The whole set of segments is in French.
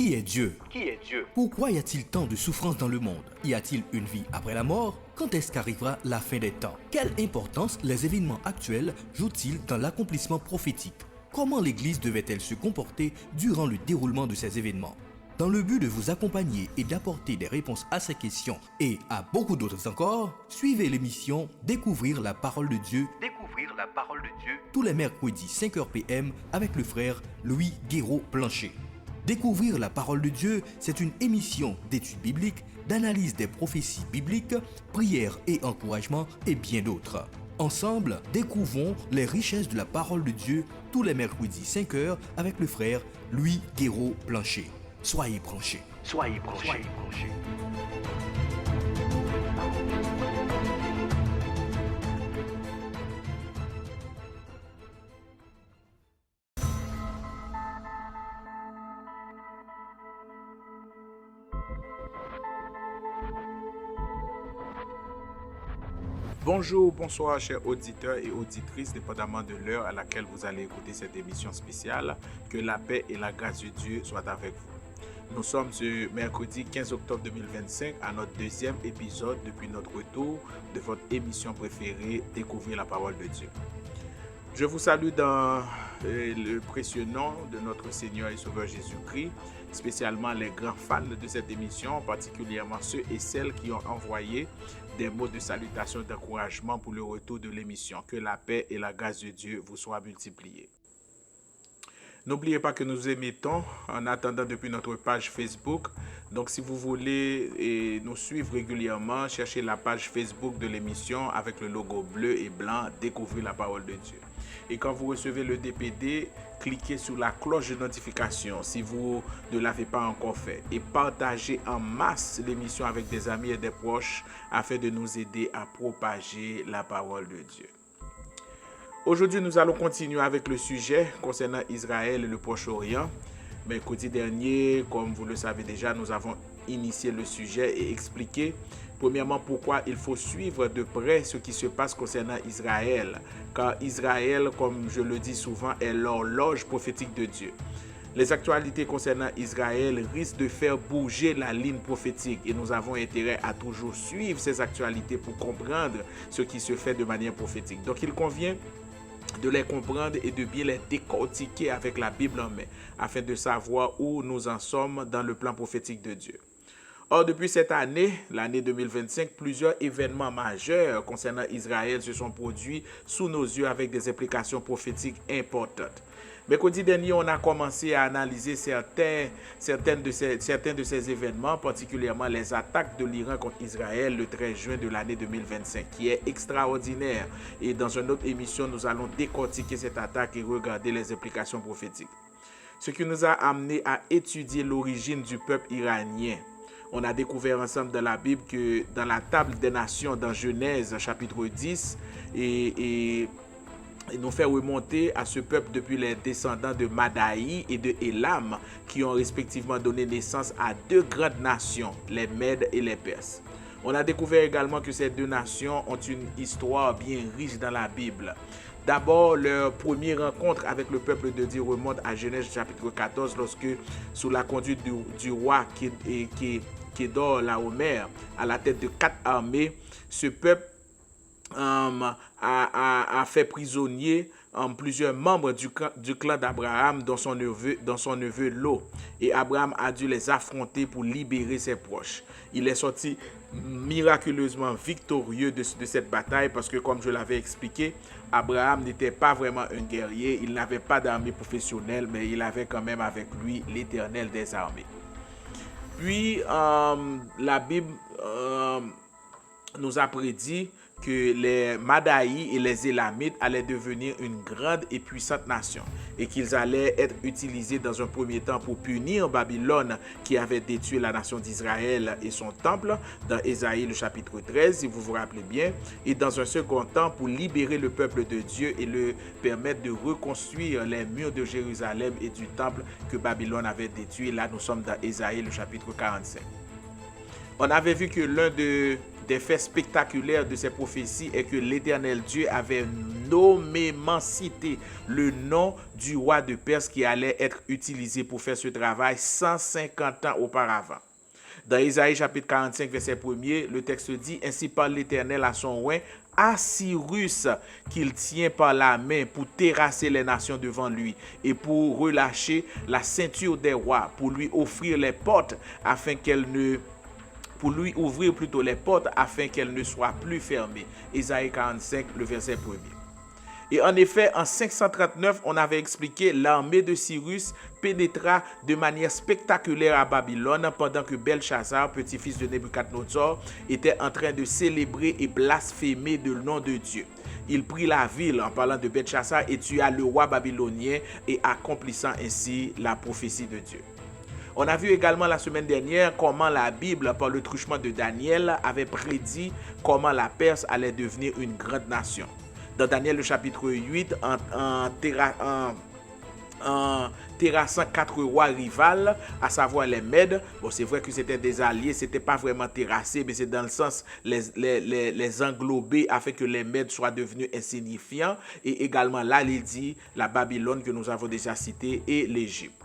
Qui est Dieu? Qui est Dieu? Pourquoi y a-t-il tant de souffrance dans le monde? Y a-t-il une vie après la mort? Quand est-ce qu'arrivera la fin des temps? Quelle importance les événements actuels jouent-ils dans l'accomplissement prophétique? Comment l'Église devait-elle se comporter durant le déroulement de ces événements? Dans le but de vous accompagner et d'apporter des réponses à ces questions et à beaucoup d'autres encore, suivez l'émission Découvrir la parole de Dieu. Découvrir la parole de Dieu. Tous les mercredis 5h PM avec le frère Louis Guéraud-Plancher. Découvrir la parole de Dieu, c'est une émission d'études bibliques, d'analyse des prophéties bibliques, prières et encouragements et bien d'autres. Ensemble, découvrons les richesses de la parole de Dieu tous les mercredis 5h avec le frère Louis Guéraud-Plancher. Soyez branchés. Soyez branchés. Bonjour, bonsoir chers auditeurs et auditrices, dépendamment de l'heure à laquelle vous allez écouter cette émission spéciale. Que la paix et la grâce de Dieu soient avec vous. Nous sommes ce mercredi 15 octobre 2025 à notre deuxième épisode depuis notre retour de votre émission préférée, Découvrir la parole de Dieu. Je vous salue dans le précieux nom de notre Seigneur et Sauveur Jésus-Christ, spécialement les grands fans de cette émission, particulièrement ceux et celles qui ont envoyé des mots de salutation, d'encouragement pour le retour de l'émission. Que la paix et la grâce de Dieu vous soient multipliées. N'oubliez pas que nous émettons en attendant depuis notre page Facebook. Donc si vous voulez nous suivre régulièrement, cherchez la page Facebook de l'émission avec le logo bleu et blanc, Découvrir la parole de Dieu. Et quand vous recevez le DPD, cliquez sur la cloche de notification si vous ne l'avez pas encore fait. Et partagez en masse l'émission avec des amis et des proches afin de nous aider à propager la parole de Dieu. Aujourd'hui, nous allons continuer avec le sujet concernant Israël et le Proche-Orient. Mercredi dernier, comme vous le savez déjà, nous avons initié le sujet et expliqué premièrement pourquoi il faut suivre de près ce qui se passe concernant Israël. Car Israël, comme je le dis souvent, est l'horloge prophétique de Dieu. Les actualités concernant Israël risquent de faire bouger la ligne prophétique et nous avons intérêt à toujours suivre ces actualités pour comprendre ce qui se fait de manière prophétique. Donc il convient de les comprendre et de bien les décortiquer avec la Bible en main, afin de savoir où nous en sommes dans le plan prophétique de Dieu. Or, depuis cette année, l'année 2025, plusieurs événements majeurs concernant Israël se sont produits sous nos yeux avec des implications prophétiques importantes. Mercredi dernier, on a commencé à analyser certains de ces événements, particulièrement les attaques de l'Iran contre Israël le 13 juin de l'année 2025, qui est extraordinaire. Et dans une autre émission, nous allons décortiquer cette attaque et regarder les implications prophétiques. Ce qui nous a amené à étudier l'origine du peuple iranien. On a découvert ensemble dans la Bible que dans la table des nations, dans Genèse chapitre 10, et nous fait remonter à ce peuple depuis les descendants de Madaï et de Élam, qui ont respectivement donné naissance à deux grandes nations, les Mèdes et les Perses. On a découvert également que ces deux nations ont une histoire bien riche dans la Bible. D'abord, leur première rencontre avec le peuple de Dieu remonte à Genèse chapitre 14, lorsque, sous la conduite du roi Kédor Laomer, à la tête de 4 armées, ce peuple a fait prisonnier plusieurs membres du clan d'Abraham dans son neveu Lot. Et Abraham a dû les affronter pour libérer ses proches. Il est sorti miraculeusement victorieux de cette bataille parce que, comme je l'avais expliqué, Abraham n'était pas vraiment un guerrier, il n'avait pas d'armée professionnelle, mais il avait quand même avec lui l'Éternel des armées. Puis, la Bible nous a prédit que les Madaï et les Élamites allaient devenir une grande et puissante nation et qu'ils allaient être utilisés dans un premier temps pour punir Babylone qui avait détruit la nation d'Israël et son temple dans Ésaïe le chapitre 13, si vous vous rappelez bien, et dans un second temps pour libérer le peuple de Dieu et le permettre de reconstruire les murs de Jérusalem et du temple que Babylone avait détruit. Là, nous sommes dans Ésaïe le chapitre 45. On avait vu que l'un des des faits spectaculaires de ces prophéties est que l'Éternel Dieu avait nommément cité le nom du roi de Perse qui allait être utilisé pour faire ce travail 150 ans auparavant. Dans Isaïe chapitre 45, verset 1er, le texte dit « Ainsi parle l'Éternel à son roi, à Cyrus, qu'il tient par la main pour terrasser les nations devant lui et pour relâcher la ceinture des rois, pour lui offrir les portes afin qu'elle ne... pour lui ouvrir plutôt les portes afin qu'elles ne soient plus fermées. » Isaïe 45, le verset 1er. Et en effet, en 539, on avait expliqué l'armée de Cyrus pénétra de manière spectaculaire à Babylone pendant que Belchazzar, petit-fils de Nebuchadnezzar, était en train de célébrer et blasphémer le nom de Dieu. Il prit la ville en parlant de Belchazzar et tua le roi babylonien et accomplissant ainsi la prophétie de Dieu. On a vu également la semaine dernière comment la Bible, par le truchement de Daniel, avait prédit comment la Perse allait devenir une grande nation. Dans Daniel le chapitre 8, en terrassant 4 rois rivales, à savoir les Mèdes. Bon, c'est vrai que c'était des alliés, c'était pas vraiment terrassé, mais c'est dans le sens les englober afin que les Mèdes soient devenus insignifiants. Et également là, il dit la Babylone que nous avons déjà citée et l'Égypte.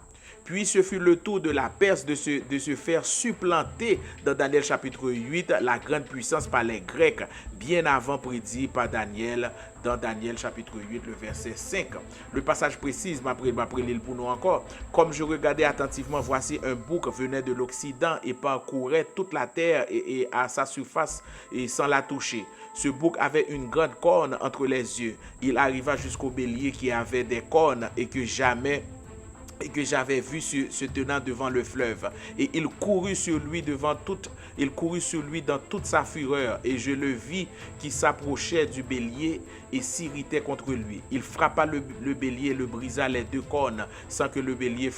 Puis ce fut le tour de la Perse de se faire supplanter dans Daniel chapitre 8, la grande puissance par les Grecs, bien avant prédit par Daniel dans Daniel chapitre 8, le verset 5. Le passage précise, m'après l'île pour nous encore. Comme je regardais attentivement, voici un bouc venait de l'Occident et parcourait toute la terre et à sa surface et sans la toucher. Ce bouc avait une grande corne entre les yeux. Il arriva jusqu'au bélier qui avait des cornes et que j'avais vu se tenant devant le fleuve. Et il courut sur lui dans toute sa fureur. Et je le vis qui s'approchait du bélier et s'irritait contre lui. Il frappa le bélier et le brisa les 2 cornes, sans que le bélier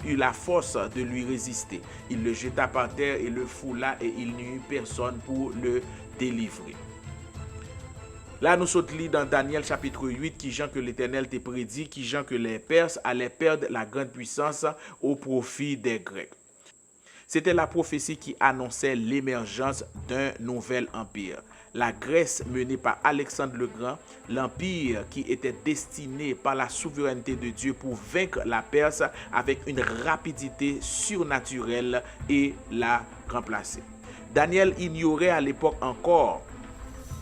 eût la force de lui résister. Il le jeta par terre et le foula, et il n'y eut personne pour le délivrer. Là, nous sommes dans Daniel chapitre 8, qui gens que l'Éternel t'a prédit, qui gens que les Perses allaient perdre la grande puissance au profit des Grecs. C'était la prophétie qui annonçait l'émergence d'un nouvel empire. La Grèce menée par Alexandre le Grand, l'empire qui était destiné par la souveraineté de Dieu pour vaincre la Perse avec une rapidité surnaturelle et la remplacer. Daniel ignorait à l'époque encore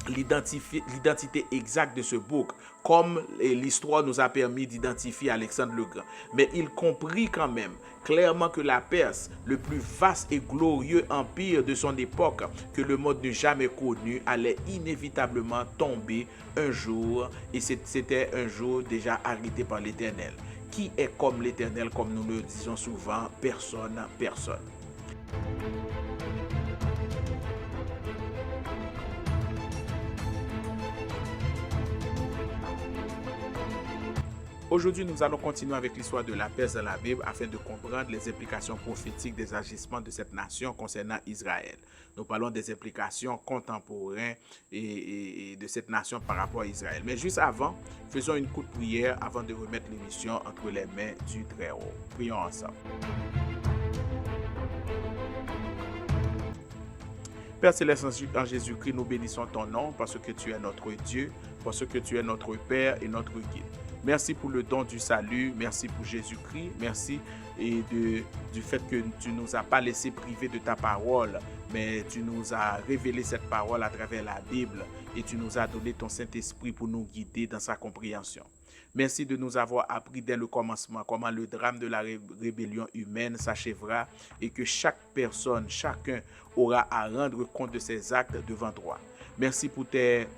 l'identité exacte de ce bouc, comme l'histoire nous a permis d'identifier Alexandre le Grand. Mais il comprit quand même clairement que la Perse, le plus vaste et glorieux empire de son époque que le monde n'eût jamais connu, allait inévitablement tomber un jour, et c'était un jour déjà arrêté par l'Éternel. Qui est comme l'Éternel, comme nous le disons souvent? Personne. Aujourd'hui, nous allons continuer avec l'histoire de la Perse dans la Bible afin de comprendre les implications prophétiques des agissements de cette nation concernant Israël. Nous parlons des implications contemporaines et de cette nation par rapport à Israël. Mais juste avant, faisons une courte prière avant de remettre l'émission entre les mains du Très-Haut. Prions ensemble. Père Céleste, en Jésus-Christ, nous bénissons ton nom parce que tu es notre Dieu, parce que tu es notre Père et notre guide. Merci pour le don du salut, merci pour Jésus-Christ, merci du fait que tu ne nous as pas laissé priver de ta parole, mais tu nous as révélé cette parole à travers la Bible et tu nous as donné ton Saint-Esprit pour nous guider dans sa compréhension. Merci de nous avoir appris dès le commencement comment le drame de la rébellion humaine s'achèvera et que chaque personne, chacun aura à rendre compte de ses actes devant toi. Merci pour tes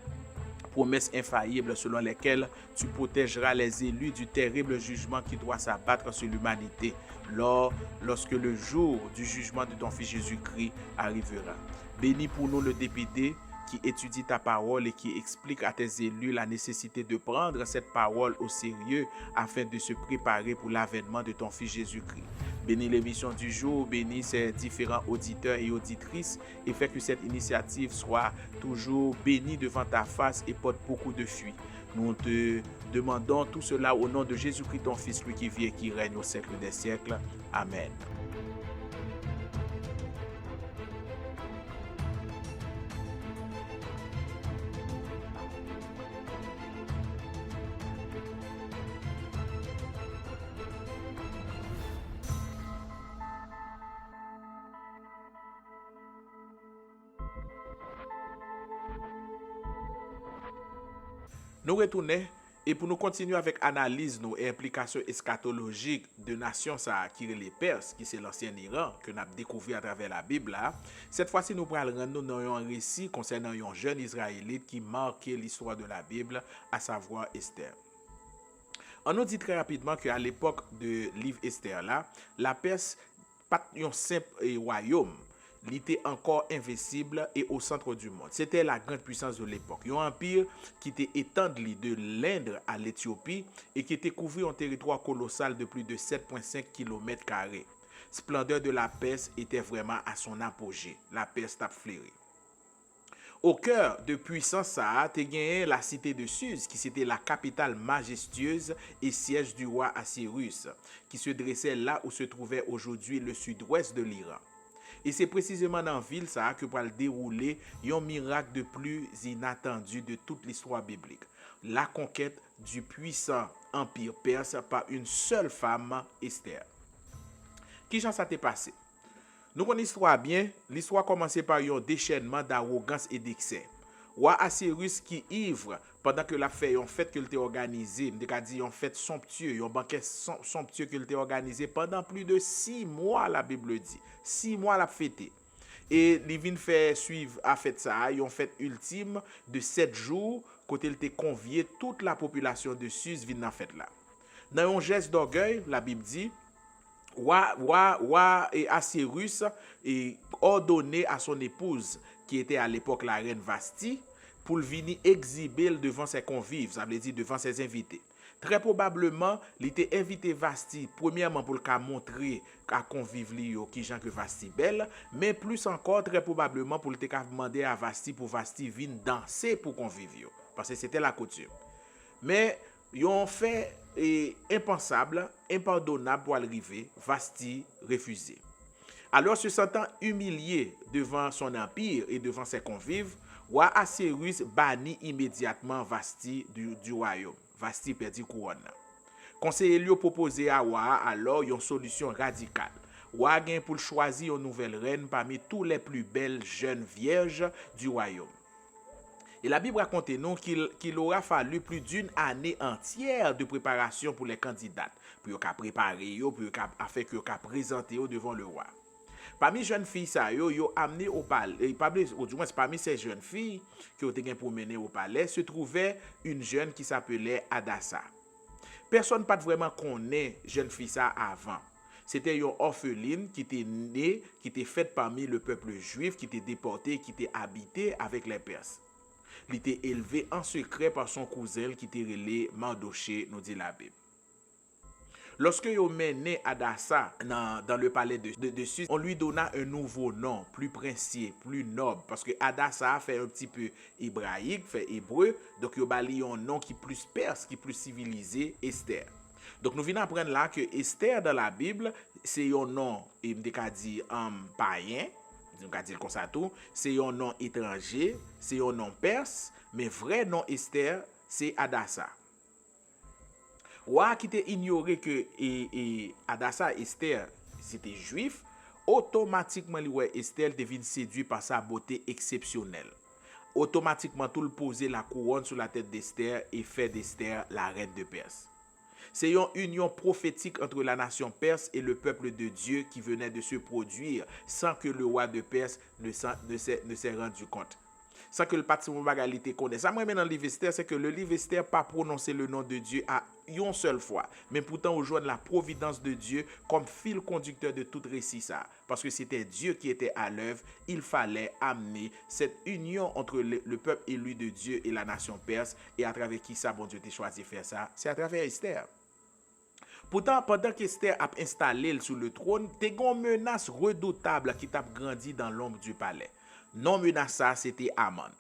promesses infaillibles selon lesquelles tu protégeras les élus du terrible jugement qui doit s'abattre sur l'humanité lorsque le jour du jugement de ton Fils Jésus-Christ arrivera. Bénis pour nous le DPD qui étudie ta parole et qui explique à tes élus la nécessité de prendre cette parole au sérieux afin de se préparer pour l'avènement de ton Fils Jésus-Christ. Bénis l'émission du jour, bénis ces différents auditeurs et auditrices et fais que cette initiative soit toujours bénie devant ta face et porte beaucoup de fruits. Nous te demandons tout cela au nom de Jésus-Christ, ton Fils, lui qui vit et qui règne au siècle des siècles. Amen. Nous retournons et pour nous continuer avec analyse nos implications eschatologiques de nations ça qui les Perses, qui c'est l'ancien Iran que nous avons découvert à travers la Bible là. Cette fois-ci nous prenons nous dans un récit concernant un jeune Israélite qui marquait l'histoire de la Bible, à savoir Esther. On nous dit très rapidement qu'à l'époque de livre Esther là, la Perse pas un simple royaume. Il était encore invincible et au centre du monde. C'était la grande puissance de l'époque. Un empire qui était étendu de l'Inde à l'Éthiopie et qui était couvert un territoire colossal de plus de 7,5 km². Splendeur de la Perse était vraiment à son apogée. La Perse t'a flairé. Au cœur de puissance ça, tu gagné la cité de Suse, qui c'était la capitale majestueuse et siège du roi Assyrus, qui se dressait là où se trouvait aujourd'hui le sud-ouest de l'Iran. Et c'est précisément dans la ville ça que va dérouler un miracle de plus inattendu de toute l'histoire biblique. La conquête du puissant empire perse par une seule femme, Esther. Qui ça t'est passé? Nous connaissons l'histoire bien. L'histoire commençait par un déchaînement d'arrogance et d'excès. Roi Assyrus qui ivre pendant que la fête, en fait que l'était organisé, dit en fait somptueux, un banquet somptueux que l'était organisé pendant plus de 6 mois, la Bible dit. 6 mois la fêté. Et les vins fait suivre à fête ça, une fête ultime de 7 jours, côté il était convié toute la population de Suse vient dans fête là. Dans un geste d'orgueil, la Bible dit Roi et Assyrus et ordonné à son épouse qui était à l'époque la reine Vasti pour venir exhiber devant ses convives, ça veut dire devant ses invités. Très probablement, il était invité Vasti premièrement pour le montrer à convive qui gens que Vasti belle, mais plus encore très probablement pour le demander à Vasti pour Vasti venir danser pour convive parce que c'était la coutume. Mais ils ont fait impensable, impardonnable pour arriver, Vasti refusé. Alors se sentant humilié devant son empire et devant ses convives, roi Assyrus bannit immédiatement Vasti du royaume. Vasti perdit couronne. Conseiller lui proposé à roi alors une solution radicale. Roi gain pour choisir une nouvelle reine parmi tous les plus belles jeunes vierges du royaume. Et la Bible raconte nous qu'il aura fallu plus d'une année entière de préparation pour les candidates, pour qu'ils préparer, pour qu'ils présenter devant le roi. Parmi les jeunes filles, yo amené au palais, parmi ces jeunes filles qui ont été pour mener au palais, se trouvait une jeune qui s'appelait Hadassa. Personne pas vraiment connaît jeune fille ça avant. C'était une orpheline qui était née, qui était faite parmi le peuple juif, qui était déporté, qui était habité avec les Perses. Il était élevé en secret par son cousin qui était relé Mardoché, nous dit la Bible. Lorsque il a mené Hadassa dans le palais de Suse, on lui donna un nouveau nom, plus princier, plus noble, parce que Hadassa fait un petit peu hébraïque, fait hébreu, donc il a bali un nom qui est plus perse, qui est plus civilisé, Esther. Donc nous venons apprendre là que Esther dans la Bible, c'est un nom, il me dit païen, comme ça tout, c'est un nom étranger, c'est un nom perse, mais vrai nom Esther, c'est Hadassa. Roi qui t'a ignoré que Hadassa Esther c'était juif, automatiquement Esther devine séduit par sa beauté exceptionnelle. Automatiquement tout le poser la couronne sur la tête d'Esther et fait d'Esther la reine de Perse. C'est une union prophétique entre la nation perse et le peuple de Dieu qui venait de se produire sans que le roi de Perse ne s'est rendu compte. Sans que le patrimoine bagalité connaisse. Ça, moi, dans le livre Esther, c'est que le livre Esther pas prononcé le nom de Dieu à une seule fois. Mais pourtant, on joue la providence de Dieu comme fil conducteur de tout récit ça. Parce que c'était Dieu qui était à l'œuvre. Il fallait amener cette union entre le peuple élu de Dieu et la nation perse. Et à travers qui ça, bon Dieu t'a choisi de faire ça? C'est à travers Esther. Pourtant, pendant qu'Esther a installé sur le trône, t'es une menace redoutable qui t'a grandi dans l'ombre du palais. Non menace c'était Aman.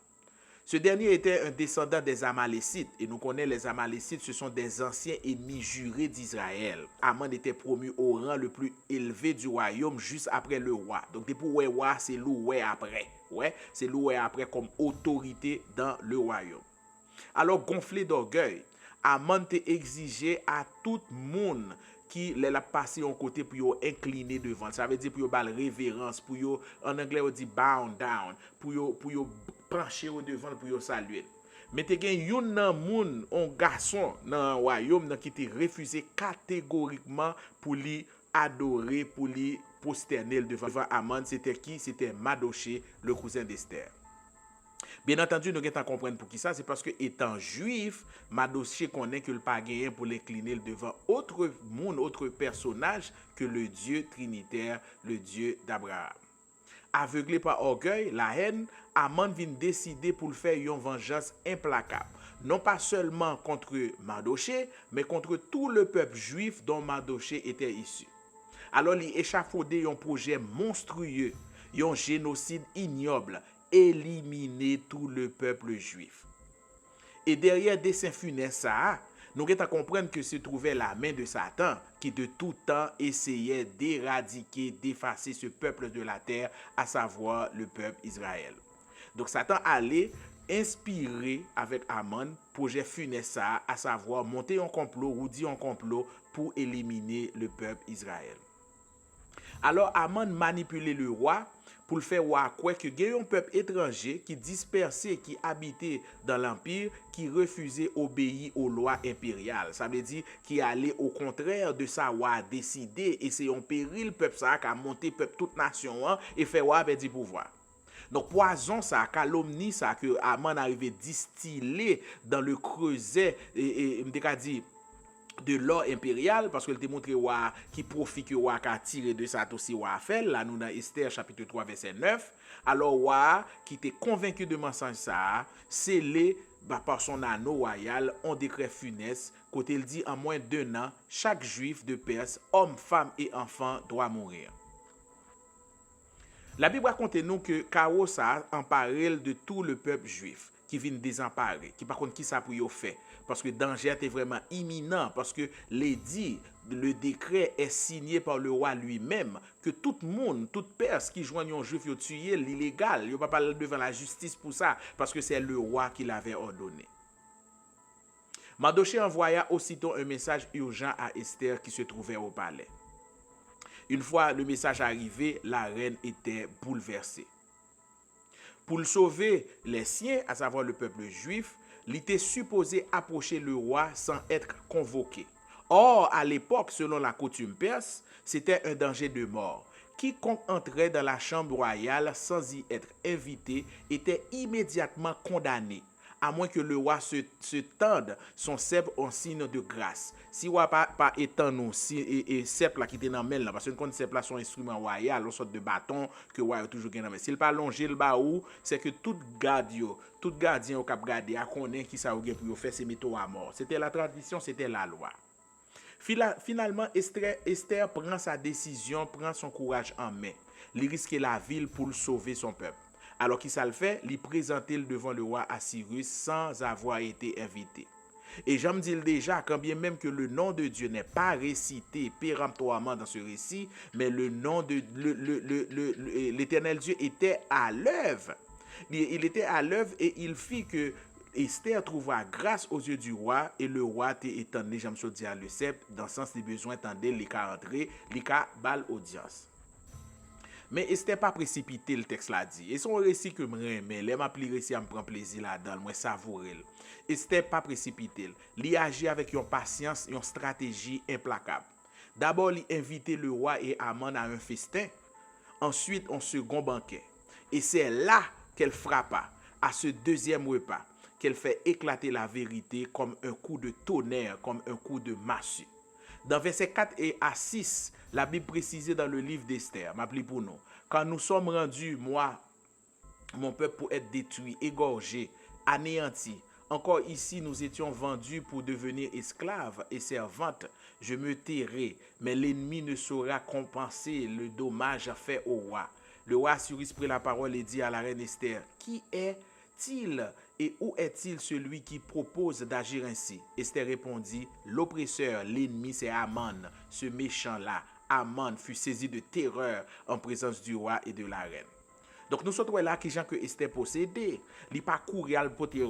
Ce dernier était un descendant des Amalécites. Et nous connaissons les Amalécites, ce sont des anciens ennemis jurés d'Israël. Aman était promu au rang le plus élevé du royaume juste après le roi. Donc, depuis le roi, c'est le après. Ouais, c'est le après comme autorité dans le royaume. Alors, gonflé d'orgueil, Aman t'a exigé à tout le monde qui l'a passé en côté pour incliner devant. Ça veut dire pour bal révérence, pour en anglais on dit bow down, pour pencher au devant pour saluer. Mais te gen yon nan moun, un garçon nan royaume nan qui te refusé catégoriquement pour lui adorer, pour lui prosterner devant Aman. C'était qui? C'était Mardochée, le cousin d'Esther. Bien entendu, nous devons comprendre pour qui ça, c'est parce que étant juif, Mardochée connaît que le pas gagné pour l'incliner devant autre monde, autre personnage que le Dieu trinitaire, le Dieu d'Abraham. Aveuglé par orgueil, la haine, Aman vient décider pour le faire une vengeance implacable. Non pas seulement contre Mardochée, mais contre tout le peuple juif dont Mardochée était issu. Alors, il échafaudait un projet monstrueux, un génocide ignoble, éliminer tout le peuple juif. Et derrière dessein funeste ça, nous devons comprendre que se trouvait la main de Satan qui de tout temps essayait d'éradiquer, d'effacer ce peuple de la terre, à savoir le peuple Israël. Donc Satan allait inspiré avec Aman, projet funeste ça, à savoir monter un complot ou dire un complot pour éliminer le peuple Israël. Alors Aman manipulait le roi pour le faire croire que il y a un peuple étranger qui dispersé, qui habitait dans l'empire, qui refusait obéir aux lois impériales. Ça veut dire qui allait au contraire de ça roi décider, et c'est un péril peuple ça qui a monté peuple toute nation et fait roi perdre du pouvoir. Donc poison ça, calomnie ça que Aman arrivait distiller dans le creuset et dit de l'or impérial, parce que te montre qui profite que roi a tiré de ça aussi roi fait là nous dans Esther chapitre 3 verset 9. Alors roi qui était convaincu de mensonge ça, scellé par son anneau royal un décret funeste côté il dit en moins d'1 an chaque juif de Perse, homme, femme et enfant doit mourir. La Bible raconte nous que chaos a emparé de tout le peuple juif qui vient désemparé, qui par contre qui ça pour yo fait parce que danger était vraiment imminent, parce que l'édit, le décret est signé par le roi lui-même que tout le monde, toute Perse qui joigne un juif yo tué l'illégal, yo pas parler devant la justice pour ça parce que c'est le roi qui l'avait ordonné. Mardochée envoya aussitôt un message urgent à Esther qui se trouvait au palais. Une fois le message arrivé, la reine était bouleversée. Pour le sauver les siens, à savoir le peuple juif, il était supposé approcher le roi sans être convoqué. Or, à l'époque, selon la coutume perse, c'était un danger de mort. Quiconque entrait dans la chambre royale sans y être invité était immédiatement condamné, à moins que le roi se tende son sceptre en signe de grâce. Si le roi pas étend non et sceptre qui était dans main là, parce que quand sceptre là son instrument royal, une sorte de bâton que roi a toujours gagné dans main. S'il pas longer le baou, c'est que tout gardien au cap garder a connaît qui ça ou pour faire ses métaux à mort. C'était la tradition, c'était la loi. Finalement, Esther prend sa décision, prend son courage en main. Il risque la ville pour sauver son peuple. Alors qu'il ça le fait, il présente devant le roi Assyrus sans avoir été invité. Et j'aime dire déjà, quand bien même que le nom de Dieu n'est pas récité péremptoirement dans ce récit, mais le nom de l'Éternel Dieu était à l'œuvre. Il était à l'œuvre et il fit que Esther trouva grâce aux yeux du roi et le roi t'est étonné, j'aime ça dire le sceptre, dans le sens des besoins, tendait les cas entrer, les cas bal audience. Mais Esther pas précipité le texte là dit. Et son récit que me mais les m'a pli récit à me prendre plaisir là-dedans, moi savourer. Esther pas précipité. Il agit avec une patience, une stratégie implacable. D'abord, il invite le roi et Aman à un festin, ensuite un second banquet. Et c'est là qu'elle frappa, à ce deuxième repas, qu'elle fait éclater la vérité comme un coup de tonnerre, comme un coup de massue. Dans versets 4 et à 6, la Bible précisait dans le livre d'Esther, m'appelez pour nous, quand nous sommes rendus, moi, mon peuple pour être détruit, égorgé, anéanti. Encore ici, nous étions vendus pour devenir esclaves et servantes. Je me tairai, mais l'ennemi ne saura compenser le dommage fait au roi. Le roi Assyrus prit la parole et dit à la reine Esther, qui est-il et où est-il celui qui propose d'agir ainsi? Esther répondit, l'oppresseur, l'ennemi, c'est Aman, ce méchant-là. Aman fut saisi de terreur en présence du roi et de la reine. Donc nous sommes là qui gens que Esther possédait. Il pas courir al porter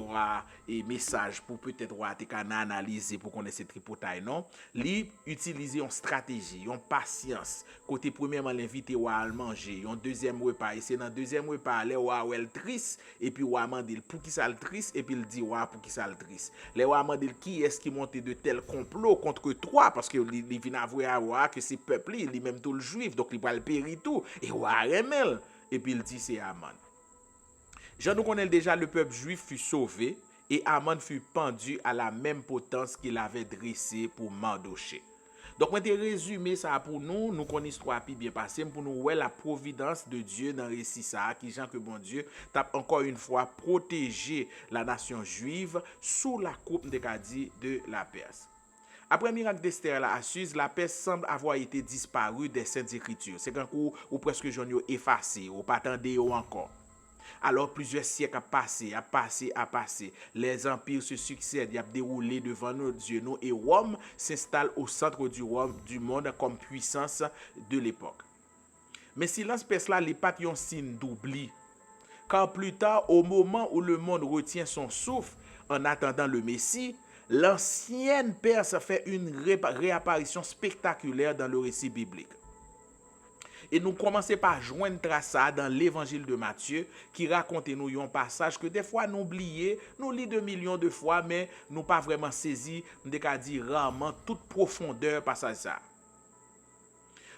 et message pour peut-être roi te analyser pour connaître ces tripotailles non. Il utiliser une stratégie, une patience. Côté premièrement l'inviter roi à manger, un deuxième repas et c'est dans deuxième repas les roi ou el triste et puis roi mandil pour qui ça le triste et puis il dit roi pour qui ça le triste. Les roi mandil qui est-ce qui monte de tel complot contre toi parce que il vient avouer à roi que c'est peuple il même tout le juif donc il va le périr tout et roi remel. Et puis il dit c'est Aman. Jean nous connaît déjà le peuple juif fut sauvé et Aman fut pendu à la même potence qu'il avait dressée pour Mardoché. Donc moi te résumé ça pour nous connaissons histoire puis bien passé pour nous ouais la providence de Dieu dans récit ça qui Jean que bon Dieu t'a encore une fois protégé la nation juive sous la coupe de la Perse. Après miracle d'Esther à Suse, la paix semble avoir été disparue des Saintes Écritures. C'est qu'un coup ou presque j'en ai effacé, ou pas attendez encore. Alors plusieurs siècles a passé. Les empires se succèdent, y a déroulé devant nos yeux, et Rome s'installe au centre du monde comme puissance de l'époque. Mais silence perce là, les pas un signe d'oubli. Car plus tard, au moment où le monde retient son souffle en attendant le Messie, l'ancienne Perse fait une réapparition spectaculaire dans le récit biblique. Et nous commençons par joindre ça dans l'évangile de Matthieu qui raconte nous un passage que des fois nous oublions, nous lisons de millions de fois, mais nous pas vraiment saisi, nous avons dit rarement toute profondeur passage ça.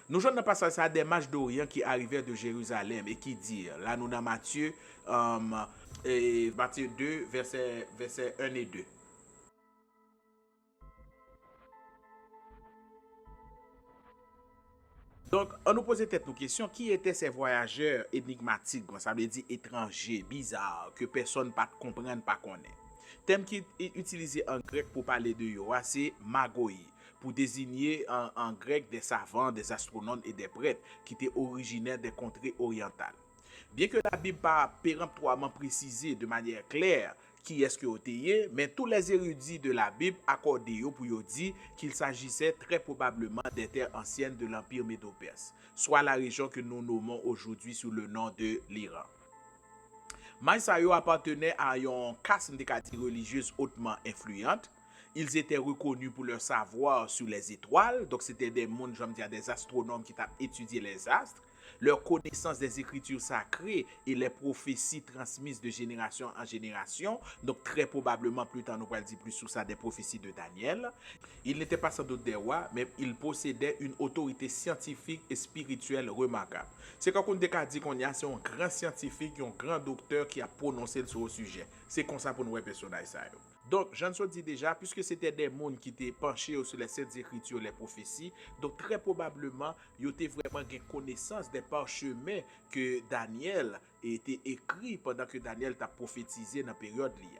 Nous jouons dans passage ça des mages d'Orient qui arrivèrent de Jérusalem et qui disent, là nous dans Matthieu, Matthieu 2, verset 1 et 2. Donc, on nous posait tête nos questions, qui étaient ces voyageurs énigmatiques, ça veut dire étrangers, bizarres, que personne ne comprend, pas connaît. Thème qui est utilisé en grec pour parler de eux, c'est magoi, pour désigner en grec des savants, des astronomes et des prêtres qui étaient originaires des contrées orientales. Bien que la Bible pas péremptoirement précisé de manière claire qui est-ce que oteye, mais tous les érudits de la Bible accordent pour dire qu'il s'agissait très probablement des terres anciennes de l'Empire médo-perse, soit la région que nous nommons aujourd'hui sous le nom de l'Iran. Maïsayo appartenait à une caste religieuse hautement influente. Ils étaient reconnus pour leur savoir sur les étoiles, donc c'était des mondes, des astronomes qui ont étudié les astres. Leur connaissance des écritures sacrées et les prophéties transmises de génération en génération. Donc très probablement, plus tard nous allons dire plus sur ça, des prophéties de Daniel. Il n'était pas sans doute des rois, mais il possédait une autorité scientifique et spirituelle remarquable. C'est quand on dit qu'on y a, c'est un grand scientifique, un grand docteur qui a prononcé sur le sujet. C'est comme ça pour nous personnage ça. Donc, j'en dis déjà, puisque c'était des mondes qui étaient penchés sur les Saintes Écritures, les prophéties, donc très probablement, ils étaient vraiment une connaissance des parchemins que Daniel était écrit pendant que Daniel t'a prophétisé dans la période liée.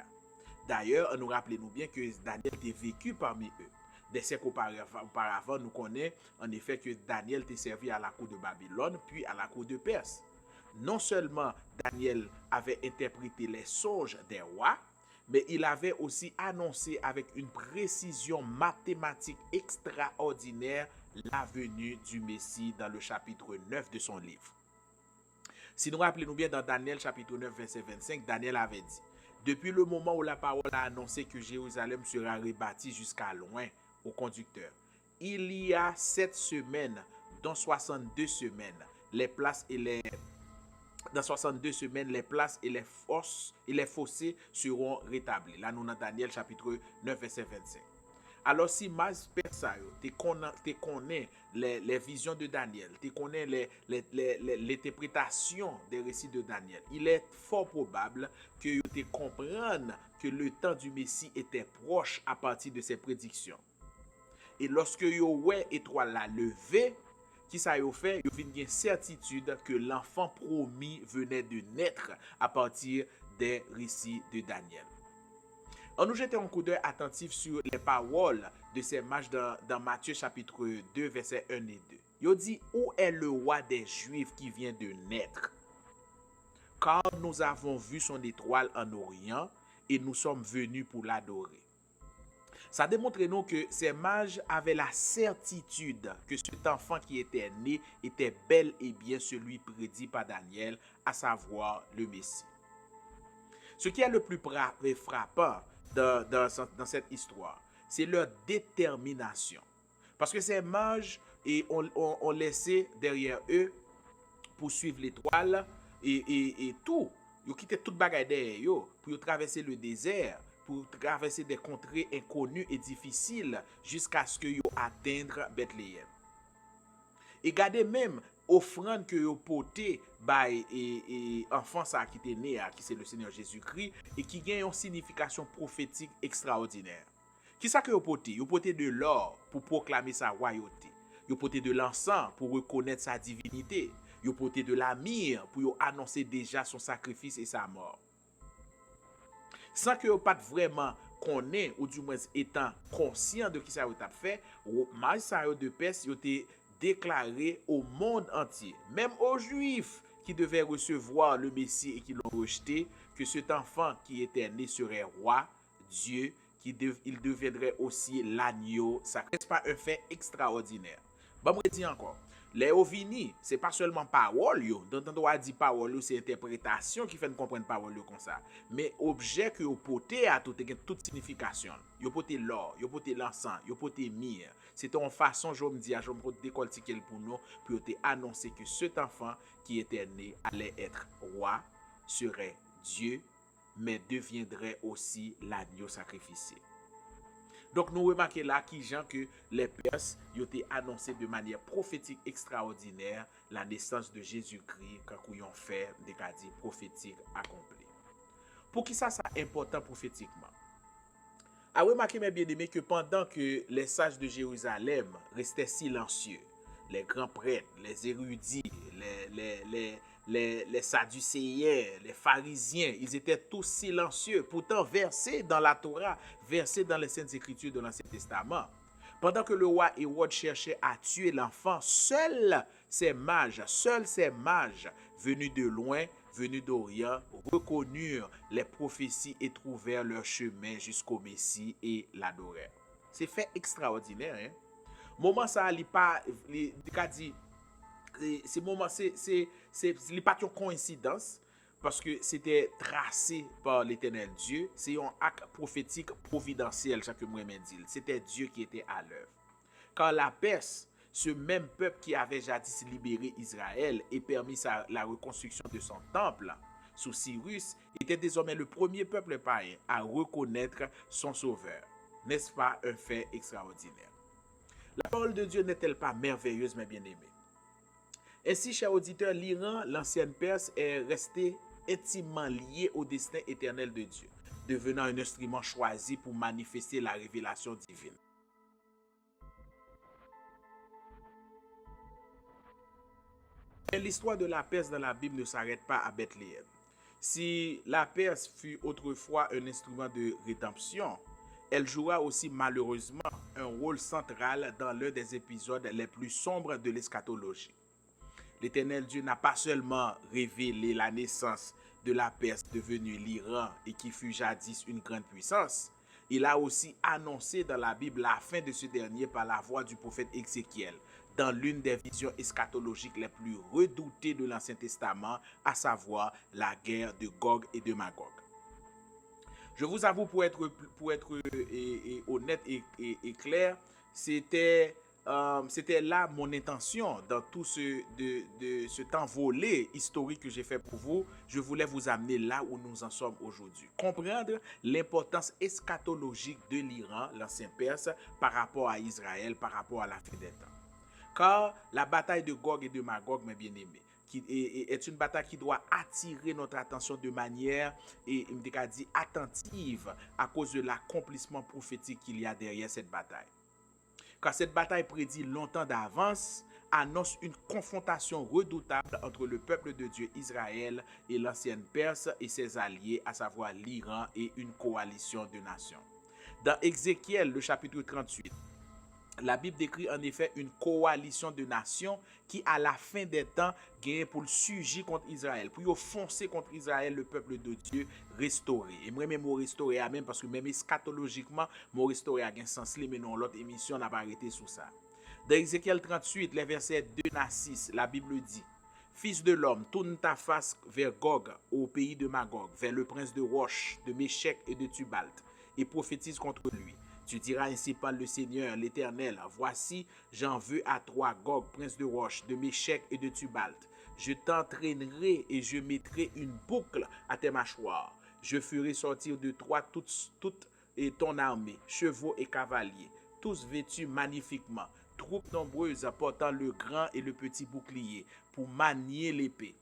D'ailleurs, nous rappelons bien que Daniel était vécu parmi eux. Des siècles auparavant, nous connaissons en effet que Daniel était servi à la cour de Babylone, puis à la cour de Perse. Non seulement Daniel avait interprété les songes des rois, mais il avait aussi annoncé avec une précision mathématique extraordinaire la venue du Messie dans le chapitre 9 de son livre. Si nous rappelons bien dans Daniel chapitre 9 verset 25, Daniel avait dit: depuis le moment où la parole a annoncé que Jérusalem sera rebâtie jusqu'à loin au conducteur, il y a 7 semaines, dont 62 semaines, les places et les fossés seront rétablis. Là, nous dans Daniel chapitre 9, verset 25. Alors, si Mas Persayo, tu connais les visions de Daniel, tu connais l'interprétation des récits de Daniel, il est fort probable que tu comprennes que le temps du Messie était proche à partir de ces prédictions. Et lorsque vous voyez l'étoile la levée, qui ça a fait, il y a une certitude que l'enfant promis venait de naître à partir des récits de Daniel. On nous jette un coup d'œil attentif sur les paroles de ces mages dans Matthieu chapitre 2, versets 1 et 2. Il dit: où est le roi des Juifs qui vient de naître? Car nous avons vu son étoile en Orient et nous sommes venus pour l'adorer. Ça démontre nous que ces mages avaient la certitude que cet enfant qui était né était bel et bien celui prédit par Daniel, à savoir le Messie. Ce qui est le plus frappant dans cette histoire, c'est leur détermination. Parce que ces mages ont laissé derrière eux pour suivre l'étoile et tout. Ils ont quitté toute bagaille derrière eux pour traverser le désert, pour traverser des contrées inconnues et difficiles jusqu'à ce qu'ils atteignent Bethléem. Et regardez même offrande que vous portez by enfant ça qui était né, qui c'est le Seigneur Jésus-Christ, et qui gagne une signification prophétique extraordinaire. Qui ça que vous portez? Vous portez de l'or pour proclamer sa royauté. Vous portez de l'encens pour reconnaître sa divinité. Vous portez de la myrrhe pour annoncer déjà son sacrifice et sa mort. Sans que vous pas vraiment connaît ou du moins étant conscient de qui ça vous a fait, Marie de Perse vous a déclaré au monde entier, même aux Juifs qui devaient recevoir le Messie et qui l'ont rejeté, que cet enfant qui était né serait roi, Dieu, il deviendrait aussi l'agneau sacré. Ce n'est pas un fait extraordinaire. Bon, je dis encore, les ovini, ce n'est pas seulement parole, dont on doit dire parole, c'est interprétation qui fait nous comprendre parole comme ça. Mais objet que vous portez à toute signification. Vous portez l'or, vous portez l'encens, vous portez myrrhe. C'est une façon, je me dis, je me décortiquer pour nous, pour annoncer que cet enfant qui était né allait être roi, serait Dieu, mais deviendrait aussi l'agneau sacrifié. Donc nous remarquons là que les Perses ont annoncé de manière prophétique extraordinaire la naissance de Jésus-Christ quand ils ont fait des cadres prophétiques accomplis. Pour qui ça important prophétiquement? À remarquer mes bien-aimés que pendant que les sages de Jérusalem restaient silencieux, les grands prêtres, les érudits, les sadducéens, les pharisiens, ils étaient tous silencieux, pourtant versés dans la Torah, versés dans les Saintes Écritures de l'Ancien Testament. Pendant que le roi Hérode cherchait à tuer l'enfant, seuls ces mages venus de loin, venus d'Orient, reconnurent les prophéties et trouvèrent leur chemin jusqu'au Messie et l'adorèrent. C'est fait extraordinaire, hein? Moment ça, il pas dit c'est pas une coïncidence parce que c'était tracé par l'Éternel Dieu. C'est un acte prophétique providentiel, chaque mois dit. C'était Dieu qui était à l'œuvre. Quand la Perse, ce même peuple qui avait jadis libéré Israël et permis la reconstruction de son temple sous Cyrus, était désormais le premier peuple païen à reconnaître son sauveur. N'est-ce pas un fait extraordinaire? La parole de Dieu n'est-elle pas merveilleuse, mes bien-aimés? Ainsi, chers auditeurs, l'Iran, l'ancienne Perse, est resté intimement lié au destin éternel de Dieu, devenant un instrument choisi pour manifester la révélation divine. Mais l'histoire de la Perse dans la Bible ne s'arrête pas à Bethléem. Si la Perse fut autrefois un instrument de rédemption, elle jouera aussi malheureusement un rôle central dans l'un des épisodes les plus sombres de l'eschatologie. L'Éternel Dieu n'a pas seulement révélé la naissance de la Perse devenue l'Iran et qui fut jadis une grande puissance, il a aussi annoncé dans la Bible la fin de ce dernier par la voix du prophète Ézéchiel, dans l'une des visions eschatologiques les plus redoutées de l'Ancien Testament, à savoir la guerre de Gog et de Magog. Je vous avoue, pour être honnête et clair, c'était là mon intention dans tout ce temps volé historique que j'ai fait pour vous. Je voulais vous amener là où nous en sommes aujourd'hui. Comprendre l'importance eschatologique de l'Iran, l'ancien Perse, par rapport à Israël, par rapport à la fin des temps. Car la bataille de Gog et de Magog, mes bien-aimés, est une bataille qui doit attirer notre attention de manière attentive à cause de l'accomplissement prophétique qu'il y a derrière cette bataille. Car cette bataille prédit longtemps d'avance, annonce une confrontation redoutable entre le peuple de Dieu Israël et l'ancienne Perse et ses alliés, à savoir l'Iran et une coalition de nations. Dans Ézéchiel, le chapitre 38, La Bible décrit en effet une coalition de nations qui, à la fin des temps, gagne pour le sujet contre Israël, pour foncer contre Israël, le peuple de Dieu restauré. Et moi, même, restauré à même, parce que même eschatologiquement, mon restauré a un sens, mais non, l'autre émission n'a pas arrêté sur ça. Dans Ézéchiel 38, les versets 2 à 6, la Bible dit: Fils de l'homme, tourne ta face vers Gog, au pays de Magog, vers le prince de Roche, de Méchec et de Tubal, et prophétise contre lui. Tu diras ainsi par le Seigneur, l'Éternel: Voici, j'en veux à toi, Gog, prince de Roche, de Méchec et de Tubal. Je t'entraînerai et je mettrai une boucle à tes mâchoires. Je ferai sortir de toi toute ton armée, chevaux et cavaliers, tous vêtus magnifiquement, troupes nombreuses portant le grand et le petit bouclier pour manier l'épée.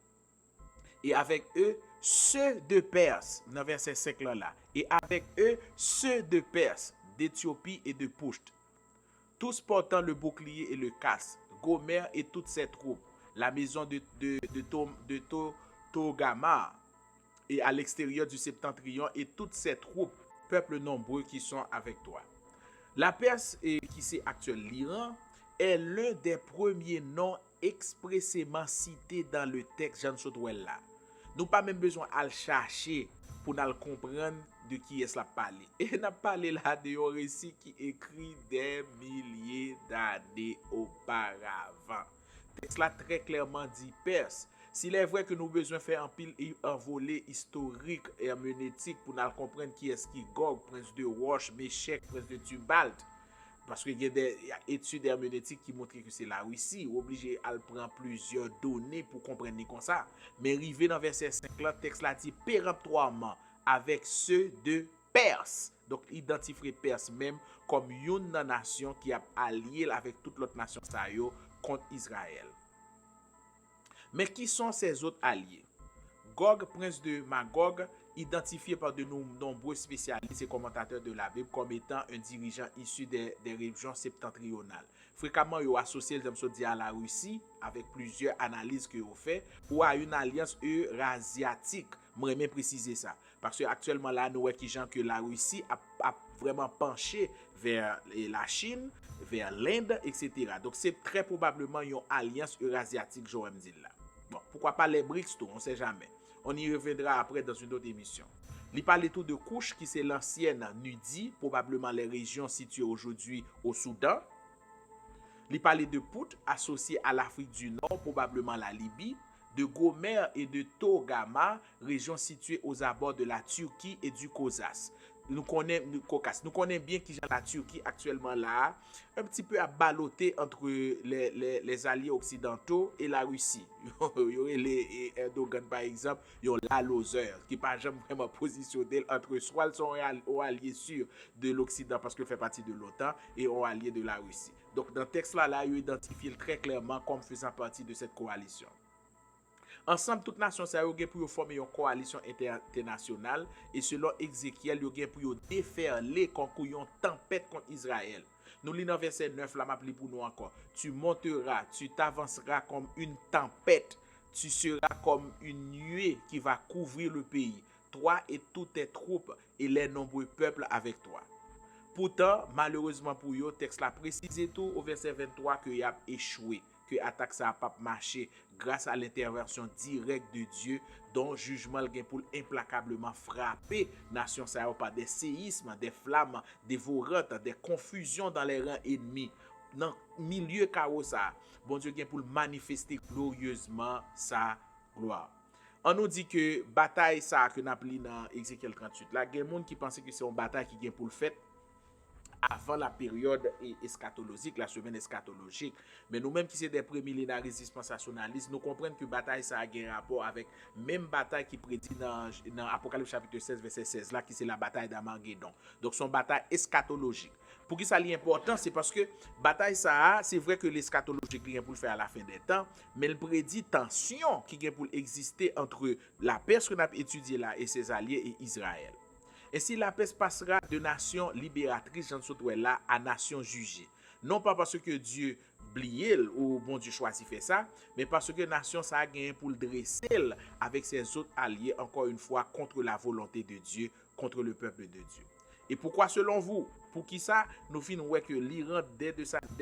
Et avec eux, ceux de Perse, dans verset 5 là, et avec eux, ceux de Perse, d'Éthiopie et de Pusht, tous portant le bouclier et le casque, Gomer et toutes ses troupes, la maison de Togama et à l'extérieur du septentrion et toutes ses troupes, peuples nombreux qui sont avec toi. La Perse, qui c'est actuel l'Iran, est l'un des premiers noms expressément cités dans le texte Jean Sotwell là. Nous pas même besoin à le chercher pour nous comprendre de qui est-ce la parler. Et n'a parlé là de un récit qui écrit des milliers d'années auparavant. Le texte là très clairement dit Perse. S'il est vrai que nous besoin faire un pile un volet historique et herméneutique pour nous comprendre qui est-ce qui Gog, prince de Roche, Méchec, prince de Tubal, parce qu'il y a des études herméneutiques qui montrent que c'est la Russie, obligé à prendre plusieurs données pour comprendre comme ça. Mais arrivé dans verset 5 là, le texte là dit péremptoirement avec ceux de Perse. Donc identifier Perse même comme une nation qui a allié avec toute l'autre nation contre Israël. Mais qui sont ces autres alliés? Gog, prince de Magog, identifié par de nombreux spécialistes et commentateurs de la Bible comme étant un dirigeant issu des régions septentrionales. Fréquemment, ils associent à la Russie avec plusieurs analyses qu'ils ont fait ou à une alliance eurasiatique. Je vais préciser ça. Parce que actuellement, là, nous voyons que la Russie a vraiment penché vers la Chine, vers l'Inde, etc. Donc, c'est très probablement une alliance eurasiatique, je vais me dire là. Bon, pourquoi pas les BRICS, on ne sait jamais. On y reviendra après dans une autre émission. Il parle tout de Kouch, qui c'est l'ancienne Nubie, probablement les régions situées aujourd'hui au Soudan. Il parle de Pout, associé à l'Afrique du Nord, probablement la Libye. De Gomer et de Togama, régions situées aux abords de la Turquie et du Caucase. Nous connaissons bien qui la Turquie actuellement là, un petit peu à balloter entre les alliés occidentaux et la Russie. Il y aurait les Erdogan par exemple, il y a la loser qui pas jamais vraiment positionné entre soit son allié sûr de l'Occident parce qu'il fait partie de l'OTAN et un allié de la Russie. Donc dans le texte là, il identifie très clairement comme faisant partie de cette coalition. Ensemble, toute nation ça yo gen pour former une coalition internationale et selon Ézéchiel, yo gen pour déferler contre une tempête contre Israël. Nous lisons verset 9 là, m'appli pour nous encore. Tu monteras, tu t'avanceras comme une tempête, tu seras comme une nuée qui va couvrir le pays, toi et toutes tes troupes et les nombreux peuples avec toi. Pourtant, malheureusement pour eux, texte là précise tout au verset 23 que y a échoué, que l'attaque ça n'a pas marché grâce à l'intervention directe de Dieu dont jugement gain pour implacablement frapper nation ça par des séismes, des flammes dévorantes, des confusions dans les rangs ennemis. Dans milieu chaos ça, bon Dieu gain pour manifester glorieusement sa gloire. On nous dit que bataille ça que n'a appelé dans Ézéchiel 38 là, il y a des gens qui pensent que c'est une bataille qui gain pour le fait avant la période eschatologique, la semaine eschatologique. Mais nous-mêmes qui sommes des prémillénaristes dispensationalistes, nous comprenons que bataille ça a un rapport avec même bataille qui prédit dans Apocalypse chapitre 16, verset 16, là, qui c'est la bataille d'Armageddon. Donc, son bataille eschatologique. Pour qui ça est important, c'est parce que bataille ça, c'est vrai que l'eschatologique est pour le faire à la fin des temps, mais il prédit tension qui est pour exister entre la Perse qu'on a étudié là et ses alliés et Israël. Ainsi, la paix passera de nation libératrice, Jean Sotwell là, à nation jugée. Non pas parce que Dieu oublié ou bon Dieu choisit faire ça, mais parce que nation ça a gagné pour le dresser avec ses autres alliés, encore une fois, contre la volonté de Dieu, contre le peuple de Dieu. Et pourquoi selon vous? Pour qui ça? Nous finissons ouais que l'Iran dès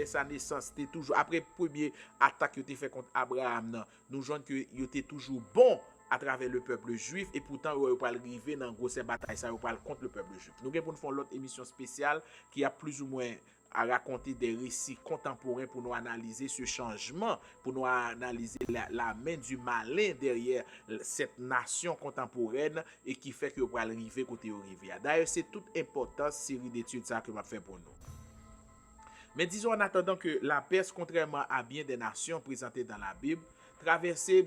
sa naissance, c'était toujours après premier attaque qui était fait contre Abraham, nan, nous joignent que il était toujours bon à travers le peuple juif et pourtant il pas arriver dans grosse bataille ça il pas contre le peuple juif. Nous pour nous faire l'autre émission spéciale qui a plus ou moins à raconter des récits contemporains pour nous analyser ce changement, pour nous analyser la main du malin derrière cette nation contemporaine et qui fait que va arriver côté arriver. D'ailleurs, c'est toute importante série d'études ça que m'a fait pour nous. Mais disons en attendant que la Perse, contrairement à bien des nations présentées dans la Bible, traverser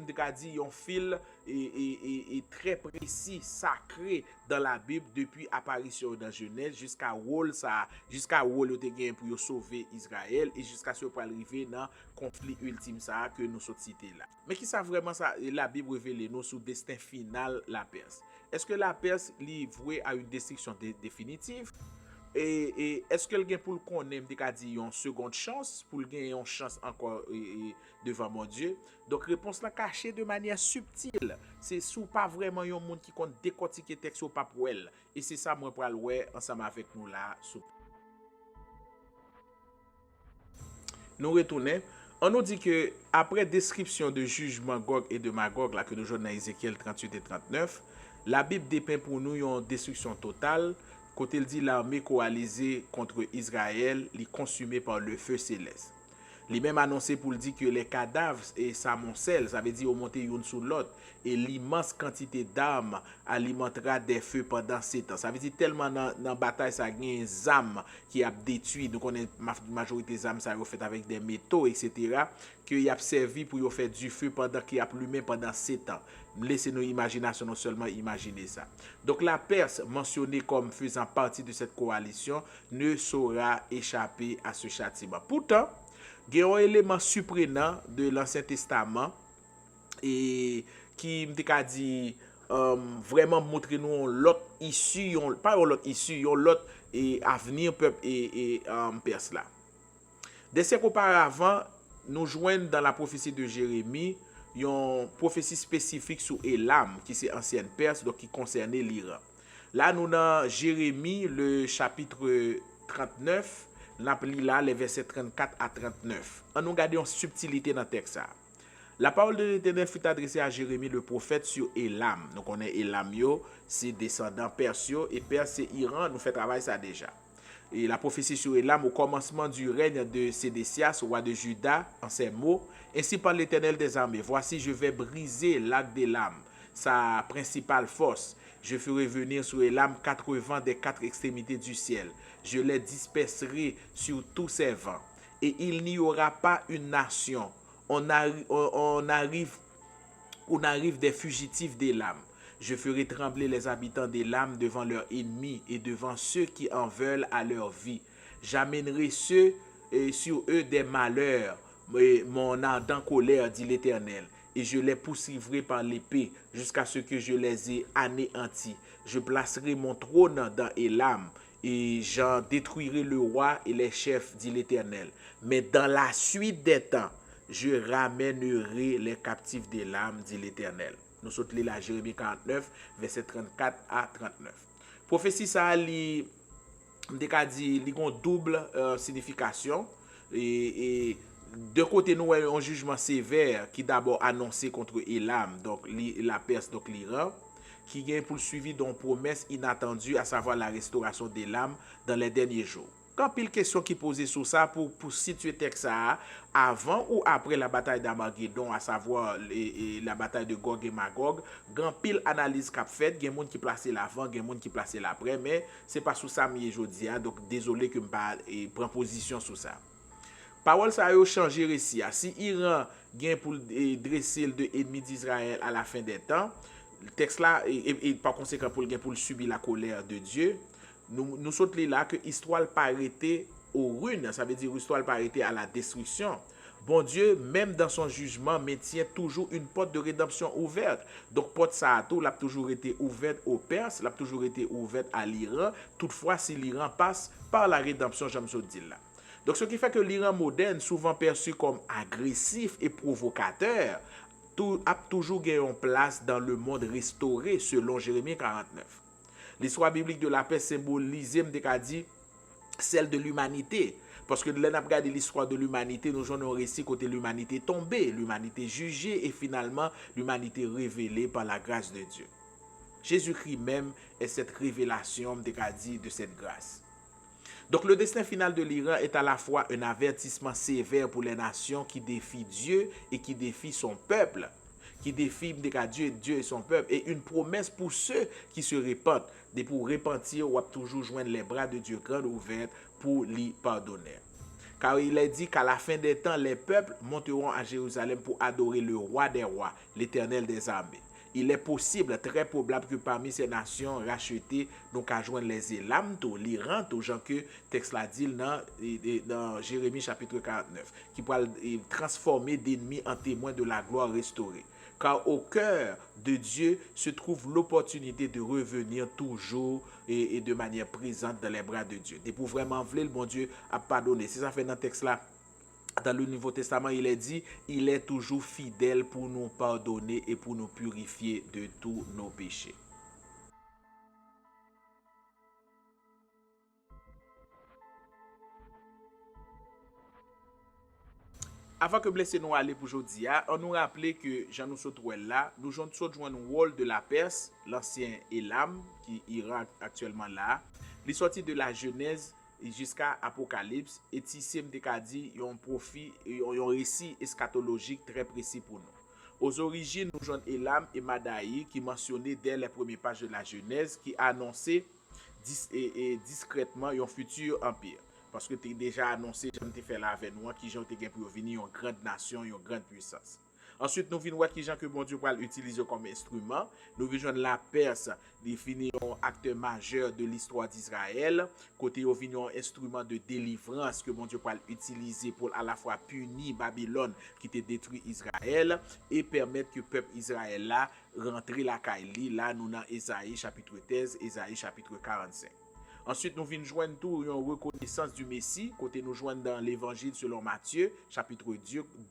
un fil et très précis, sacré dans la Bible depuis apparition dans Genèse jusqu'à rôle pour sauver Israël et jusqu'à ce pour arriver dans conflit ultime ça que nous sommes cités là. Mais qui ça vraiment ça la Bible révèle nous sur destin final la Perse. Est-ce que la Perse est vouée à une destruction définitive? Et est-ce que quelqu'un pour le connaître dit une seconde chance pour gagner une chance encore devant mon Dieu? Donc réponse là cachée de manière subtile. C'est sous pas vraiment un monde qui compte décortiquer texte ou pas pour elle. Et c'est ça moi pour aller ensemble avec nous là. Nous retournons. On nous dit que après description de jugement Gog et de Magog là que nous jouons dans Ézéchiel 38 et 39, la Bible dépeint pour nous une destruction totale. Côté il dit l'armée coalisée contre Israël, li consumée par le feu céleste. Li même annoncé pour dire que les cadavres et s'amoncellent, ça veut dire au monter une sous l'autre, et l'immense quantité d'armes alimentera des feux pendant 7 ans. Ça veut dire tellement dans bataille ça gagne des armes qui a détruit, donc on est majorité des armes ça fait avec des métaux etc. que y a servi pour faire du feu pendant qu'il a allumé pendant 7 ans. Laissez nos imaginations non seulement imaginer ça. Donc la Perse mentionnée comme faisant partie de cette coalition ne saura échapper à ce châtiment. Pourtant, il y a un élément surprenant de l'Ancien Testament et qui me dit vraiment montrer nous l'autre issue, pas l'autre issue, l'autre avenir peuple et Perse là. Des siècles auparavant, nous joignons dans la prophétie de Jérémie une prophétie spécifique sur Élam qui c'est ancienne Perse donc qui concernait l'Iran. Là nous dans Jérémie le chapitre 39, l'appli là les versets 34 à 39. On nous regarde une subtilité dans le texte ça. La parole de l'Éternel fut adressée à Jérémie le prophète sur Élam. Donc on est Élamio, c'est descendant persio et Perse c'est Iran, nous fait travail ça déjà. Et la prophétie sur Élam au commencement du règne de Sédécias, roi de Juda, en ces mots, ainsi par l'Éternel des armées, voici je vais briser l'arc d'Élam, sa principale force. Je ferai venir sur Élam 4 vents des 4 extrémités du ciel. Je les disperserai sur tous ces vents. Et il n'y aura pas une nation. On arrive des fugitifs d'Élam. Je ferai trembler les habitants d'Élam devant leurs ennemis et devant ceux qui en veulent à leur vie. J'amènerai sur eux des malheurs, mon ardent colère, dit l'Éternel, et je les poursuivrai par l'épée jusqu'à ce que je les ai anéantis. Je placerai mon trône dans Élam et j'en détruirai le roi et les chefs, dit l'Éternel. Mais dans la suite des temps, je ramènerai les captifs d'Élam, dit l'Éternel. Nous sommes là Jérémie 49, verset 34 à 39. Prophétie ça li dit une double signification et de côté nous un jugement sévère qui d'abord annoncé contre Élam, donc la Perse, donc l'Iran, qui vient poursuivi d'une promesse inattendue, à savoir la restauration d'Élam dans les derniers jours. Quand pile question qui posait sur ça pour situer texte ça avant ou après la bataille d'Armageddon, à savoir la bataille de Gog et Magog, grand pile analyse qu'a fait, il y a des gens qui placent l'avant, il y a des gens qui placent l'après, mais c'est pas sous ça mi jodi a, donc désolé que me pas prend position sur ça. Parole ça a changé récit. Si Iran gain pour dresser le ennemi d'Israël à la fin des temps, le texte là et par conséquent pour subir la colère de Dieu. Nous sommes là que l'histoire pas arrêtée aux ruines, ça veut dire l'histoire pas arrêtée à la destruction. Bon Dieu, même dans son jugement, maintient toujours une porte de rédemption ouverte. Donc, porte ça a tout, l'a toujours été ouverte aux Perses, l'a toujours été ouverte à l'Iran. Toutefois, si l'Iran passe par la rédemption, j'aime ça dire là. Donc, ce qui fait que l'Iran moderne, souvent perçu comme agressif et provocateur, a toujours gagné en place dans le monde restauré, selon Jérémie 49. L'histoire biblique de la paix symbolisée, dit, celle de l'humanité. Parce que là, on a regardé l'histoire de l'humanité, nous avons un récit côté l'humanité tombée, l'humanité jugée et finalement l'humanité révélée par la grâce de Dieu. Jésus-Christ même est cette révélation, dit, de cette grâce. Donc le destin final de l'Iran est à la fois un avertissement sévère pour les nations qui défient Dieu et qui défient son peuple, qui défient Dieu et son peuple, et une promesse pour ceux qui se répandent, et pour repentir, ou toujours joindre les bras de Dieu grands ouverts pour lui pardonner. Car il est dit qu'à la fin des temps, les peuples monteront à Jérusalem pour adorer le roi des rois, l'Éternel des armées. Il est possible, très probable que parmi ces nations rachetées, donc à joindre les Élam, l'Iran, gens que texte l'a dit dans Jérémie chapitre 49, qui pourra transformer d'ennemis en témoins de la gloire restaurée. Car au cœur de Dieu se trouve l'opportunité de revenir toujours et de manière présente dans les bras de Dieu. Et pour vraiment vouloir le bon Dieu à pardonner. C'est ça fait dans le texte là. Dans le Nouveau Testament, il est dit, il est toujours fidèle pour nous pardonner et pour nous purifier de tous nos péchés. Avant que blessé nous aller pour aujourd'hui, on nous rappelait que Jean nous sauterons là, nous jouons un rôle de la Perse, l'ancien Élam, qui ira actuellement là, les sorties de la Genèse jusqu'à Apocalypse, et ici, dit, il y a un récit eschatologique très précis pour nous. Aux origines, nous jouons Élam et Madaï, qui mentionnaient dès les premières pages de la Genèse, qui annonçaient discrètement un futur empire. Parce que tu as déjà annoncé, j'en ai fait là avec nous, qui j'en ai pour venir une grande nation, une grande puissance. Ensuite, nous venons voir qui j'en que bon Dieu va l'utiliser comme instrument. Nous venons la Perse, définir un acteur majeur de l'histoire d'Israël. Côté, nous venons un instrument de délivrance que bon Dieu va l'utiliser pour à la fois punir Babylone qui te détruit Israël et permettre que le peuple Israël là rentre la Kaili. Là, nous dans Ésaïe chapitre 13, Ésaïe chapitre 45. Ensuite, nous venons joindre tout une reconnaissance du Messie, côté nous joindre dans l'évangile selon Matthieu, chapitre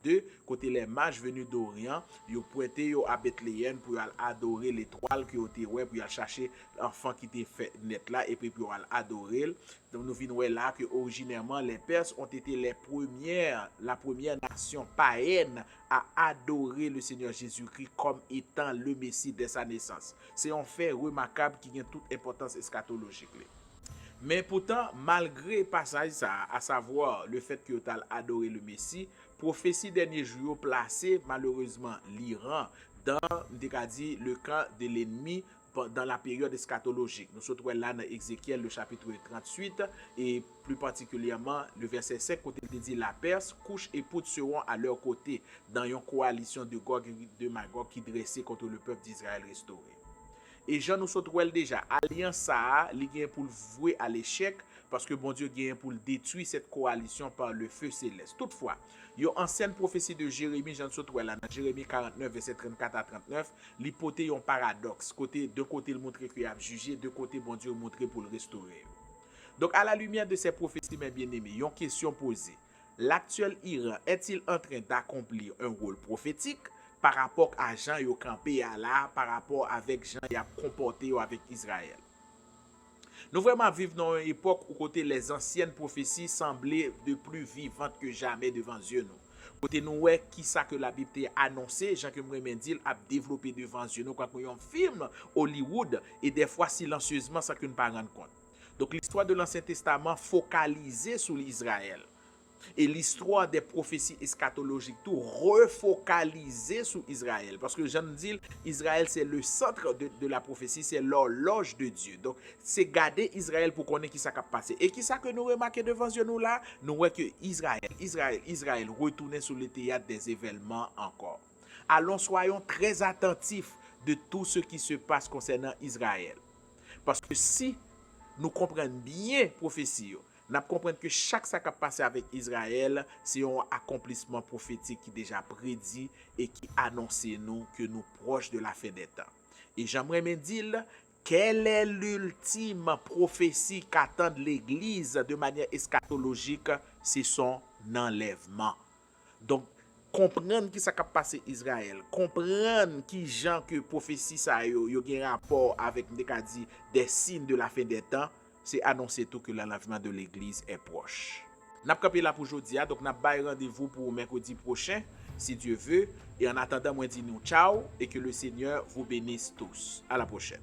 2, côté les mages venus d'Orient, ils ont pointé à Bethléem pour adorer l'étoile qui ont été pour chercher l'enfant qui était fait net là, et puis pour adorer. Donc nous venons là que originairement les Perses ont été la première nation païenne à adorer le Seigneur Jésus-Christ comme étant le Messie dès sa naissance. C'est un fait remarquable qui a toute importance eschatologique. Mais pourtant, malgré passage ça, à savoir le fait que tu as adoré le Messie, prophétie dernier jour placé malheureusement l'Iran dans le camp de l'ennemi dans la période eschatologique. Nous sommes là dans Ézéchiel le chapitre 38 et plus particulièrement le verset 5 côté il dit la Perse, couche et poutre seront à leur côté dans une coalition de Gog et de Magog qui dressait contre le peuple d'Israël restauré. Et Jean nous saute déjà, alliance ça, il gagne pour le vouer à l'échec, parce que bon Dieu gagne pour détruire cette coalition par le feu céleste. Toutefois, il y a une ancienne prophétie de Jérémie, Jean nous saute là, dans Jérémie 49, verset 34 à 39, l'hypothèse un paradoxe. De côté, il montre qu'il a jugé, de côté, bon Dieu montre pour le restaurer. Donc, à la lumière de ces prophéties, mes bien-aimés, il y a une question posée. L'actuel Iran est-il en train d'accomplir un rôle prophétique par rapport à Jean et au campé à là, par rapport avec Jean et à comporter avec Israël? Nous vraiment vivons dans une époque où côté les anciennes prophéties semblaient de plus vivantes que jamais devant Dieu nous. Côté nous ouais qui ça que la Bible a annoncé, Jean que moi dit a développé devant Dieu nous quand nous un film Hollywood et des fois silencieusement sans qu'on ne pas rendre compte. Donc l'histoire de l'Ancien Testament focalisée sur l'Israël. Et l'histoire des prophéties eschatologiques tout refocalisé sur Israël. Parce que Jean dit, Israël c'est le centre de la prophétie, c'est l'horloge de Dieu. Donc c'est garder Israël pour connaître qui ça a passé. Et qui ça que nous remarquons devant nous là? Nous voyons que Israël retournait sur le théâtre des événements encore. Allons soyons très attentifs de tout ce qui se passe concernant Israël. Parce que si nous comprenons bien la prophétie, nous comprenons que chaque ce qui a passé avec Israël, c'est un accomplissement prophétique qui est déjà prédit et qui annonce nous que nous proches de la fin des temps. Et j'aimerais me dire, quelle est l'ultime prophétie qu'attend l'Église de manière eschatologique? C'est son enlèvement. Donc, comprendre qui ça a passé Israël, comprendre qui gens que prophétie ça yo gen rapport avec des signes de la fin des temps, c'est annoncer tout que l'enlèvement de l'église est proche. N'a pas campé là pour aujourd'hui, donc n'a pas rendez-vous pour mercredi prochain si Dieu veut, et en attendant moi dis nous ciao et que le Seigneur vous bénisse tous. À la prochaine.